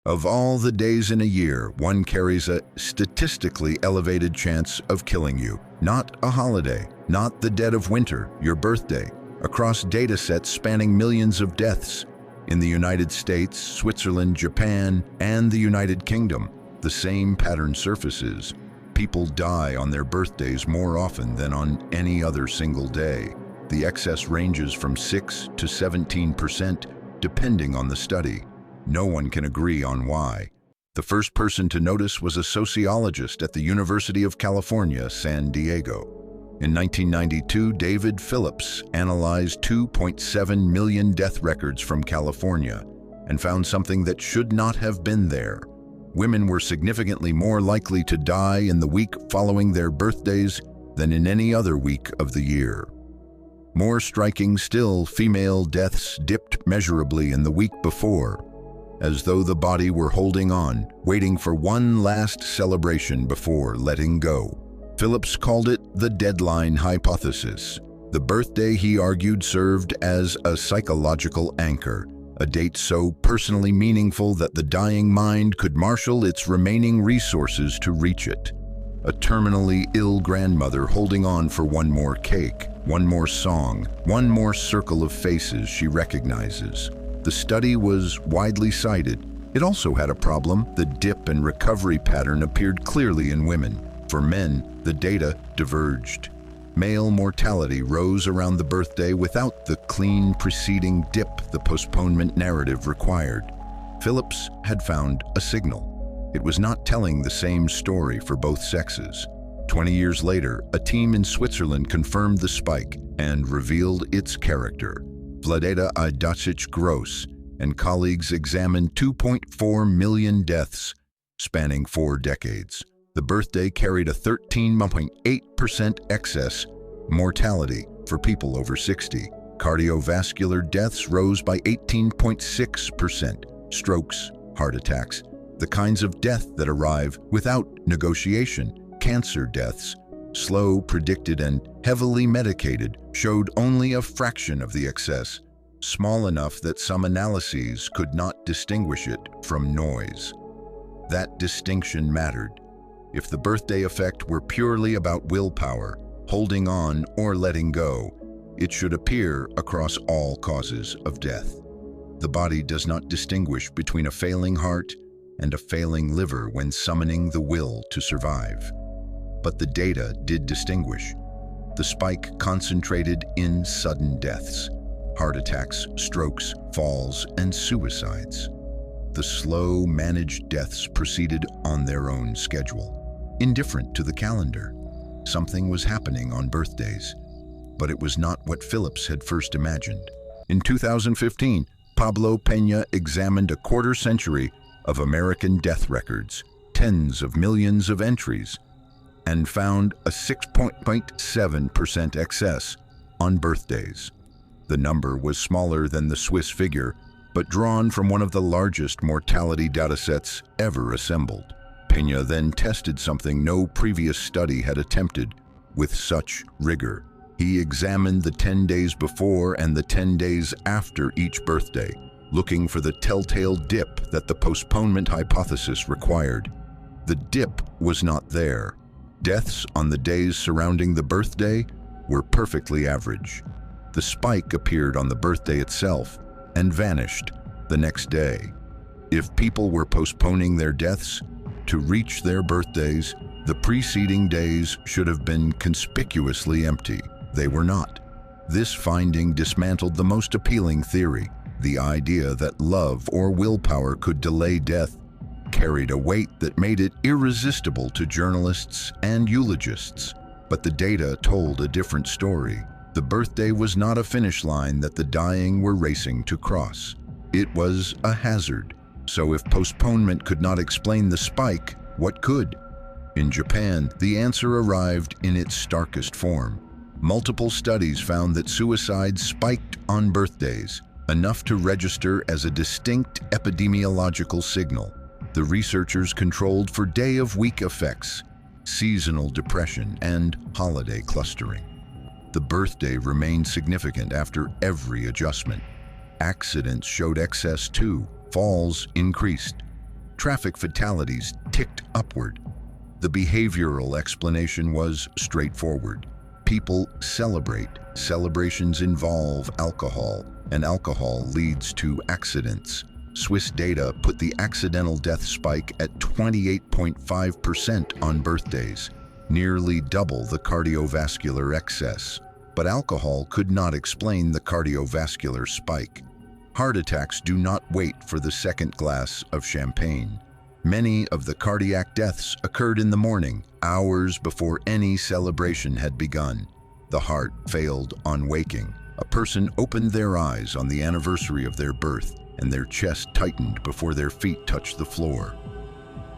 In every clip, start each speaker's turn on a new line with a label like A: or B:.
A: Of all the days in a year, one carries a statistically elevated chance of killing you. Not a holiday, not the dead of winter, your birthday. Across datasets spanning millions of deaths in the United States, Switzerland, Japan, and the United Kingdom, the same pattern surfaces. People die on their birthdays more often than on any other single day. The excess ranges from 6 to 17%, depending on the study. No one can agree on why. The first person to notice was a sociologist at the University of California, San Diego. In 1992, David Phillips analyzed 2.7 million death records from California and found something that should not have been there. Women were significantly more likely to die in the week following their birthdays than in any other week of the year. More striking still, female deaths dipped measurably in the week before, as though the body were holding on, waiting for one last celebration before letting go. Phillips called it the deadline hypothesis. The birthday, he argued, served as a psychological anchor, a date so personally meaningful that the dying mind could marshal its remaining resources to reach it. A terminally ill grandmother holding on for one more cake, one more song, one more circle of faces she recognizes. The study was widely cited. It also had a problem. The dip and recovery pattern appeared clearly in women. For men, the data diverged. Male mortality rose around the birthday without the clean preceding dip the postponement narrative required. Phillips had found a signal. It was not telling the same story for both sexes. 20 years later, a team in Switzerland confirmed the spike and revealed its character. Vladeta Gross and colleagues examined 2.4 million deaths spanning 4 decades. The birthday carried a 13.8% excess mortality for people over 60. Cardiovascular deaths rose by 18.6%. Strokes, heart attacks, the kinds of death that arrive without negotiation. Cancer deaths, slow, predicted, and heavily medicated, showed only a fraction of the excess, small enough that some analyses could not distinguish it from noise. That distinction mattered. If the birthday effect were purely about willpower, holding on or letting go, it should appear across all causes of death. The body does not distinguish between a failing heart and a failing liver when summoning the will to survive. But the data did distinguish. The spike concentrated in sudden deaths, heart attacks, strokes, falls, and suicides. The slow, managed deaths proceeded on their own schedule, indifferent to the calendar. Something was happening on birthdays, but it was not what Phillips had first imagined. In 2015, Pablo Peña examined a quarter century of American death records, tens of millions of entries, and found a 6.7% excess on birthdays. The number was smaller than the Swiss figure, but drawn from one of the largest mortality datasets ever assembled. Peña then tested something no previous study had attempted with such rigor. He examined the 10 days before and the 10 days after each birthday, looking for the telltale dip that the postponement hypothesis required. The dip was not there. Deaths on the days surrounding the birthday were perfectly average. The spike appeared on the birthday itself and vanished the next day. If people were postponing their deaths to reach their birthdays, the preceding days should have been conspicuously empty. They were not. This finding dismantled the most appealing theory. The idea that love or willpower could delay death carried a weight that made it irresistible to journalists and eulogists. But the data told a different story. The birthday was not a finish line that the dying were racing to cross. It was a hazard. So if postponement could not explain the spike, what could? In Japan, the answer arrived in its starkest form. Multiple studies found that suicide spiked on birthdays, enough to register as a distinct epidemiological signal. The researchers controlled for day-of-week effects, seasonal depression, and holiday clustering. The birthday remained significant after every adjustment. Accidents showed excess too. Falls increased. traffic fatalities ticked upward. The behavioral explanation was straightforward. People celebrate. Celebrations involve alcohol, and alcohol leads to accidents. Swiss data put the accidental death spike at 28.5% on birthdays, nearly double the cardiovascular excess. But alcohol could not explain the cardiovascular spike. Heart attacks do not wait for the second glass of champagne. Many of the cardiac deaths occurred in the morning, hours before any celebration had begun. The heart failed on waking. A person opened their eyes on the anniversary of their birth, and their chest tightened before their feet touched the floor.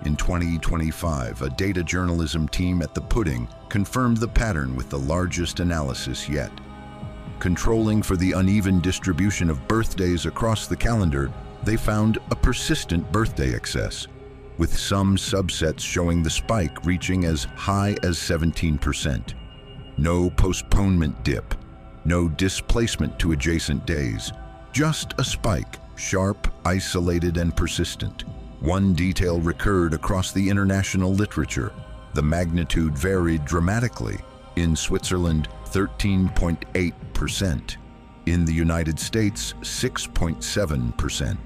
A: In 2025, a data journalism team at The Pudding confirmed the pattern with the largest analysis yet. Controlling for the uneven distribution of birthdays across the calendar, they found a persistent birthday excess, with some subsets showing the spike reaching as high as 17%. No postponement dip, no displacement to adjacent days, just a spike, sharp, isolated, and persistent. One detail recurred across the international literature. The magnitude varied dramatically. In Switzerland, 13.8%. In the United States, 6.7%.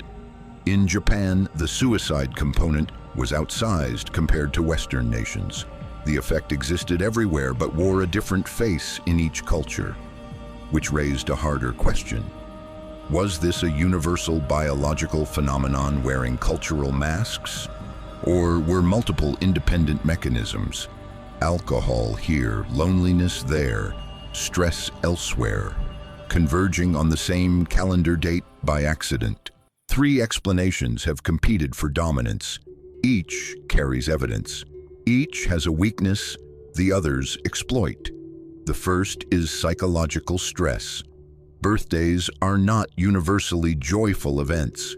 A: In Japan, the suicide component was outsized compared to Western nations. The effect existed everywhere but wore a different face in each culture, which raised a harder question. Was this a universal biological phenomenon wearing cultural masks? Or were multiple independent mechanisms? Alcohol here, loneliness there, stress elsewhere, converging on the same calendar date by accident. Three explanations have competed for dominance. Each carries evidence. Each has a weakness the others exploit. The first is psychological stress. Birthdays are not universally joyful events.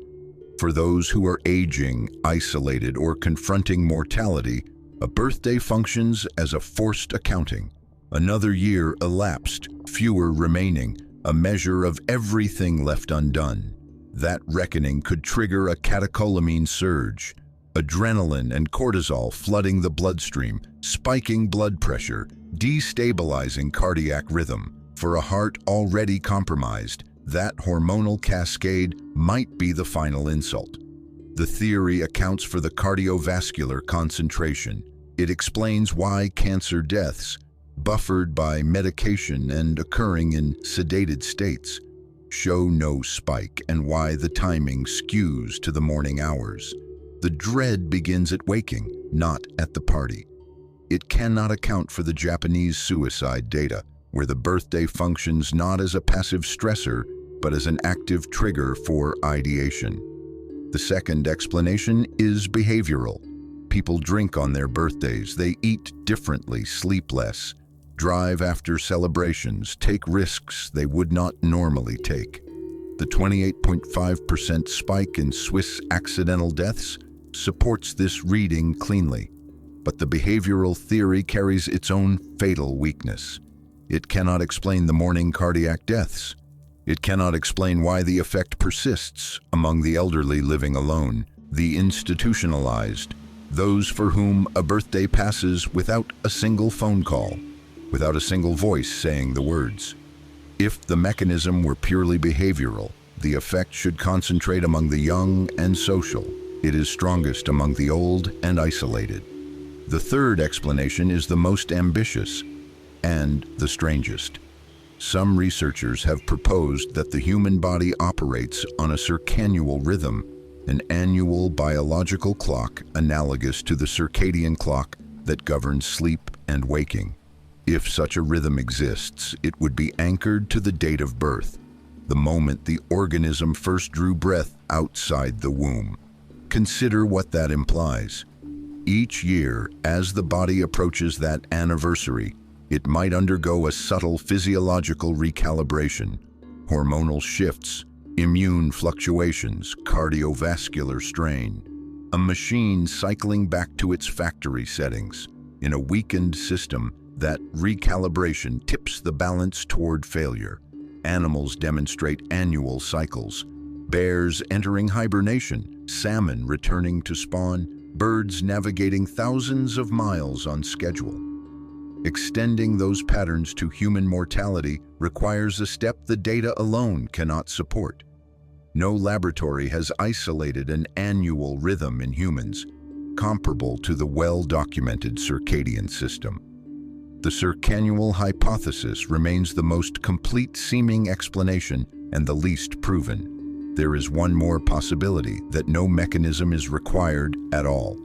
A: For those who are aging, isolated, or confronting mortality, a birthday functions as a forced accounting. Another year elapsed, fewer remaining, a measure of everything left undone. That reckoning could trigger a catecholamine surge, adrenaline and cortisol flooding the bloodstream, spiking blood pressure, destabilizing cardiac rhythm. For a heart already compromised, that hormonal cascade might be the final insult. The theory accounts for the cardiovascular concentration. It explains why cancer deaths, buffered by medication and occurring in sedated states, show no spike, and why the timing skews to the morning hours. The dread begins at waking, not at the party. It cannot account for the Japanese suicide data, where the birthday functions not as a passive stressor, but as an active trigger for ideation. The second explanation is behavioral. People drink on their birthdays, they eat differently, sleep less, drive after celebrations, take risks they would not normally take. The 28.5% spike in Swiss accidental deaths supports this reading cleanly, but the behavioral theory carries its own fatal weakness. It cannot explain the morning cardiac deaths. It cannot explain why the effect persists among the elderly living alone, the institutionalized, those for whom a birthday passes without a single phone call, without a single voice saying the words. If the mechanism were purely behavioral, the effect should concentrate among the young and social. It is strongest among the old and isolated. The third explanation is the most ambitious and the strangest. Some researchers have proposed that the human body operates on a circannual rhythm, an annual biological clock analogous to the circadian clock that governs sleep and waking. If such a rhythm exists, it would be anchored to the date of birth, the moment the organism first drew breath outside the womb. Consider what that implies. Each year, as the body approaches that anniversary, it might undergo a subtle physiological recalibration, hormonal shifts, immune fluctuations, cardiovascular strain, a machine cycling back to its factory settings. In a weakened system, that recalibration tips the balance toward failure. Animals demonstrate annual cycles. Bears entering hibernation, salmon returning to spawn, birds navigating thousands of miles on schedule. Extending those patterns to human mortality requires a step the data alone cannot support. No laboratory has isolated an annual rhythm in humans, comparable to the well-documented circadian system. The circannual hypothesis remains the most complete seeming explanation and the least proven. There is one more possibility, that no mechanism is required at all.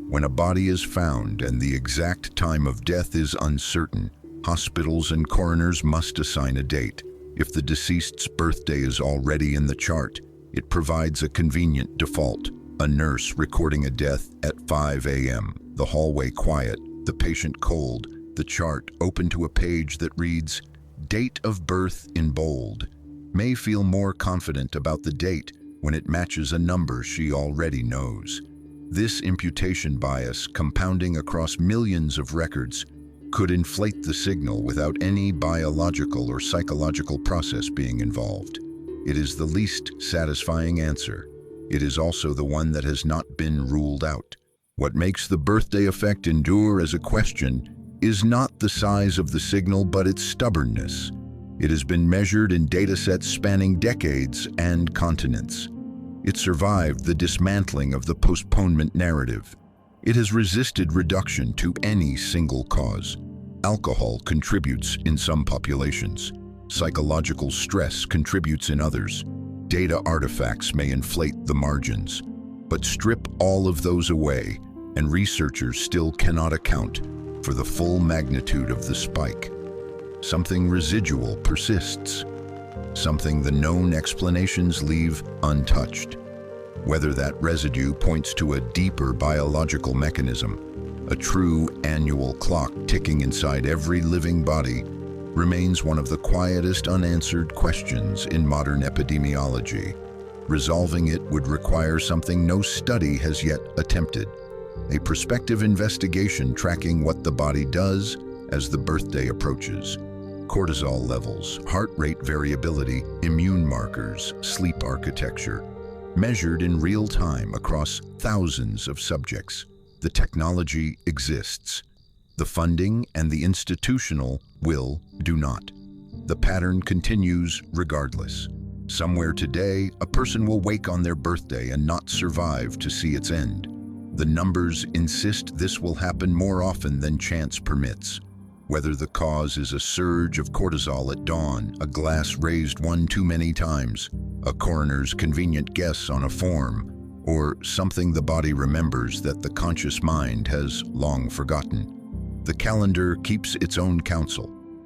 A: When a body is found and the exact time of death is uncertain, hospitals and coroners must assign a date. If the deceased's birthday is already in the chart, it provides a convenient default. A nurse recording a death at 5 a.m., the hallway quiet, the patient cold, the chart open to a page that reads, "Date of birth" in bold, may feel more confident about the date when it matches a number she already knows. This imputation bias, compounding across millions of records, could inflate the signal without any biological or psychological process being involved. It is the least satisfying answer. It is also the one that has not been ruled out. What makes the birthday effect endure as a question is not the size of the signal, but its stubbornness. It has been measured in datasets spanning decades and continents. It survived the dismantling of the postponement narrative. It has resisted reduction to any single cause. Alcohol contributes in some populations. Psychological stress contributes in others. Data artifacts may inflate the margins. But strip all of those away, and researchers still cannot account for the full magnitude of the spike. Something residual persists. Something the known explanations leave untouched. Whether that residue points to a deeper biological mechanism, a true annual clock ticking inside every living body, remains one of the quietest unanswered questions in modern epidemiology. Resolving it would require something no study has yet attempted: a prospective investigation tracking what the body does as the birthday approaches. Cortisol levels, heart rate variability, immune markers, sleep architecture, measured in real time across thousands of subjects. The technology exists. The funding and the institutional will do not. The pattern continues regardless. Somewhere today, a person will wake on their birthday and not survive to see its end. The numbers insist this will happen more often than chance permits. Whether the cause is a surge of cortisol at dawn, a glass raised one too many times, a coroner's convenient guess on a form, or something the body remembers that the conscious mind has long forgotten. The calendar keeps its own counsel.